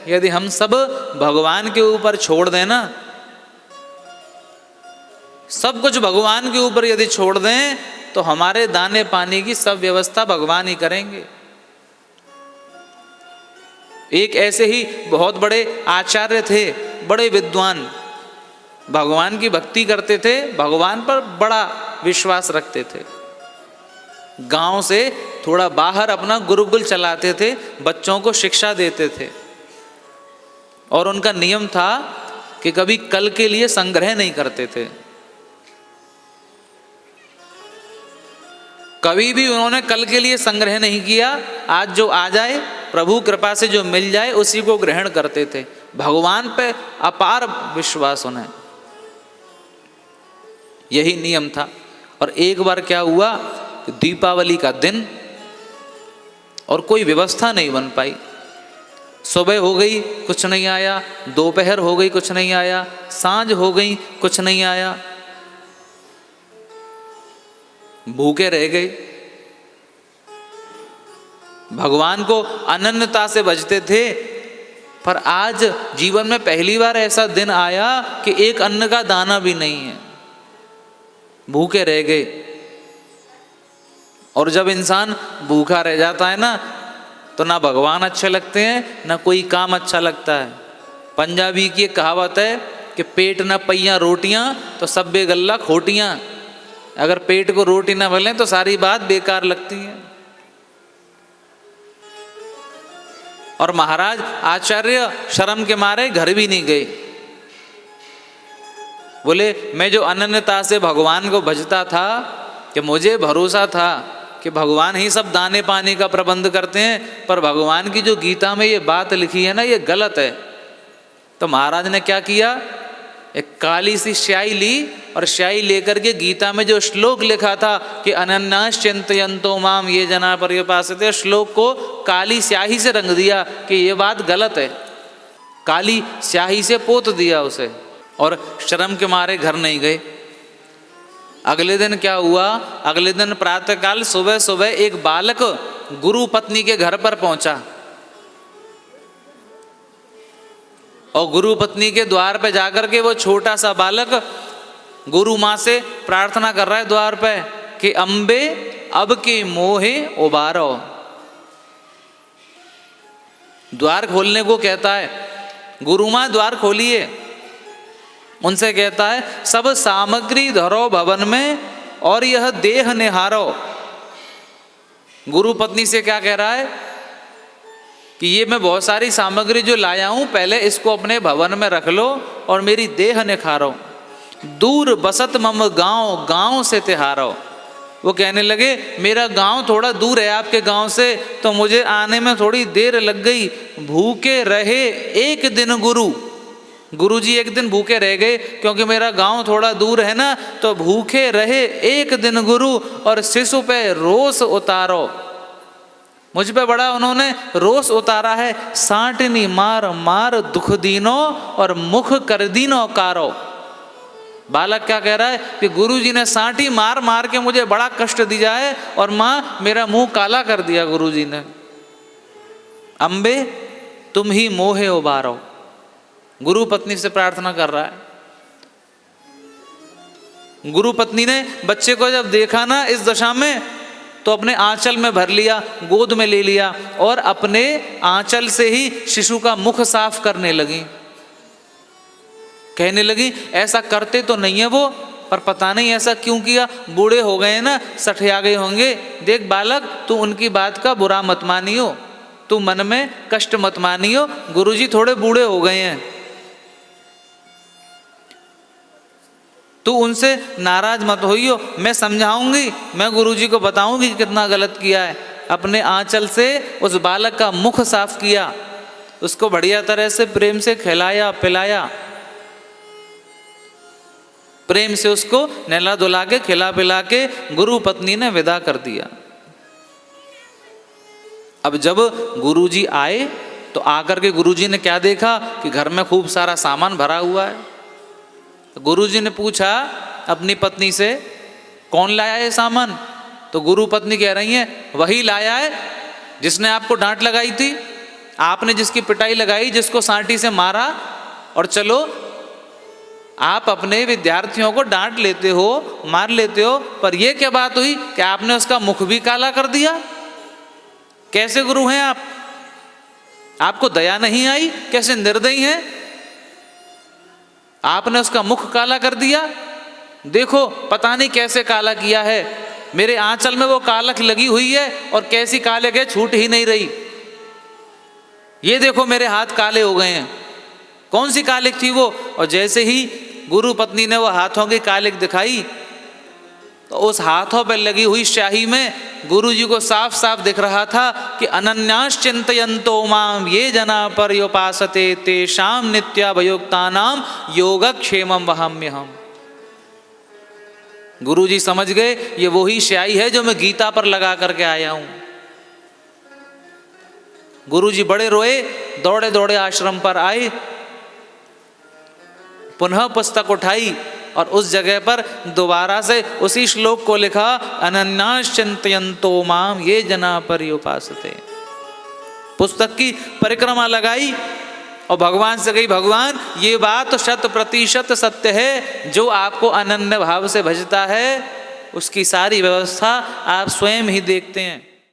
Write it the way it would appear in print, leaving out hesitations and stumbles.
यदि हम सब भगवान के ऊपर छोड़ दें ना, सब कुछ भगवान के ऊपर यदि छोड़ दें, तो हमारे दाने पानी की सब व्यवस्था भगवान ही करेंगे। एक ऐसे ही बहुत बड़े आचार्य थे, बड़े विद्वान, भगवान की भक्ति करते थे, भगवान पर बड़ा विश्वास रखते थे। गांव से थोड़ा बाहर अपना गुरुकुल चलाते थे, बच्चों को शिक्षा देते थे, और उनका नियम था कि कभी कल के लिए संग्रह नहीं करते थे। कभी भी उन्होंने कल के लिए संग्रह नहीं किया। आज जो आ जाए, प्रभु कृपा से जो मिल जाए, उसी को ग्रहण करते थे। भगवान पे अपार विश्वास उन्हें, यही नियम था। और एक बार क्या हुआ, दीपावली का दिन, और कोई व्यवस्था नहीं बन पाई। सुबह हो गई, कुछ नहीं आया, दोपहर हो गई, कुछ नहीं आया, सांझ हो गई, कुछ नहीं आया, भूखे रह गए। भगवान को अनन्यता से भजते थे, पर आज जीवन में पहली बार ऐसा दिन आया कि एक अन्न का दाना भी नहीं है, भूखे रह गए। और जब इंसान भूखा रह जाता है ना, तो ना भगवान अच्छे लगते हैं, ना कोई काम अच्छा लगता है। पंजाबी की एक कहावत है कि पेट न पहिया रोटियां तो सब्बे गल्ला खोटियां। अगर पेट को रोटी ना मिले तो सारी बात बेकार लगती है। और महाराज आचार्य शर्म के मारे घर भी नहीं गए। बोले, मैं जो अनन्यता से भगवान को भजता था, कि मुझे भरोसा था कि भगवान ही सब दाने पानी का प्रबंध करते हैं, पर भगवान की जो गीता में ये बात लिखी है ना, ये गलत है। तो महाराज ने क्या किया, एक काली सी स्याही ली, और स्याही लेकर के गीता में जो श्लोक लिखा था कि अनन्यास चिंतयन्तो माम ये जना पर्युपासते, श्लोक को काली स्याही से रंग दिया कि ये बात गलत है। काली स्याही से पोत दिया उसे, और शर्म के मारे घर नहीं गए। अगले दिन क्या हुआ, अगले दिन प्रातःकाल सुबह सुबह एक बालक गुरु पत्नी के घर पर पहुंचा, और गुरु पत्नी के द्वार पे जाकर के वो छोटा सा बालक गुरु माँ से प्रार्थना कर रहा है द्वार पे कि अम्बे अब के मोहे उबारो। द्वार खोलने को कहता है, गुरु माँ द्वार खोलिए। उनसे कहता है, सब सामग्री धरो भवन में और यह देह निहारो। गुरु पत्नी से क्या कह रहा है कि ये मैं बहुत सारी सामग्री जो लाया हूं, पहले इसको अपने भवन में रख लो और मेरी देह निखारो। दूर बसत मम गांव, गांव से तिहारो। वो कहने लगे, मेरा गांव थोड़ा दूर है आपके गांव से, तो मुझे आने में थोड़ी देर लग गई। भूखे रहे एक दिन गुरु। गुरु जी एक दिन भूखे रह गए, क्योंकि मेरा गांव थोड़ा दूर है ना, तो भूखे रहे एक दिन गुरु, और शिशु पे रोष उतारो। मुझ पे बड़ा उन्होंने रोष उतारा है। सांटनी मार मार दुख दीनो, और मुख कर दीनो कारो। बालक क्या कह रहा है कि गुरुजी ने सांटी मार मार के मुझे बड़ा कष्ट दिया है, और माँ मेरा मुंह काला कर दिया गुरुजी ने। अम्बे तुम ही मोहे उबारो। गुरु पत्नी से प्रार्थना कर रहा है। गुरु पत्नी ने बच्चे को जब देखा ना इस दशा में, तो अपने आंचल में भर लिया, गोद में ले लिया, और अपने आंचल से ही शिशु का मुख साफ करने लगी। कहने लगी, ऐसा करते तो नहीं है वो, पर पता नहीं ऐसा क्यों किया। बूढ़े हो गए ना, सठिया गए होंगे। देख बालक, तू उनकी बात का बुरा मत मानियो, तू मन में कष्ट मत मानियो, गुरुजी थोड़े बूढ़े हो गए हैं, तू उनसे नाराज मत होइयो। मैं समझाऊंगी, मैं गुरुजी को बताऊंगी कितना गलत किया है। अपने आंचल से उस बालक का मुख साफ किया, उसको बढ़िया तरह से प्रेम से खिलाया पिलाया, प्रेम से उसको नहला धुला के खिला पिला के गुरु पत्नी ने विदा कर दिया। अब जब गुरुजी आए, तो आकर के गुरुजी ने क्या देखा कि घर में खूब सारा सामान भरा हुआ है। गुरुजी ने पूछा अपनी पत्नी से, कौन लाया है सामान? तो गुरु पत्नी कह रही है, वही लाया है जिसने आपको डांट लगाई थी। आपने जिसकी पिटाई लगाई, जिसको सांटी से मारा, और चलो आप अपने विद्यार्थियों को डांट लेते हो, मार लेते हो, पर यह क्या बात हुई कि आपने उसका मुख भी काला कर दिया? कैसे गुरु हैं आप? आपको दया नहीं आई? कैसे निर्दयी हैं? आपने उसका मुख काला कर दिया। देखो पता नहीं कैसे काला किया है, मेरे आंचल में वो कालख लगी हुई है और कैसी कालख है, छूट ही नहीं रही। ये देखो मेरे हाथ काले हो गए हैं। कौन सी कालिक थी वो? और जैसे ही गुरु पत्नी ने वो हाथों की कालिक दिखाई, तो उस हाथों पर लगी हुई स्याही में गुरु जी को साफ साफ दिख रहा था कि अनन्यास चिंतयन्तो माम ये जना पर्युपासते तेषाम नित्याभयुक्तानाम योगक्षेमं वहाम्यहम्। गुरु जी समझ गए ये वही स्याही है जो मैं गीता पर लगा करके आया हूं। गुरु जी बड़े रोए, दौड़े दौड़े आश्रम पर आए, पुनः पुस्तक उठाई और उस जगह पर दोबारा से उसी श्लोक को लिखा, अनन्यास चिंतयन्तो माम ये जना पर्युपासते। पुस्तक की परिक्रमा लगाई और भगवान से कही, भगवान ये बात 100% सत्य है, जो आपको अनन्य भाव से भजता है उसकी सारी व्यवस्था आप स्वयं ही देखते हैं।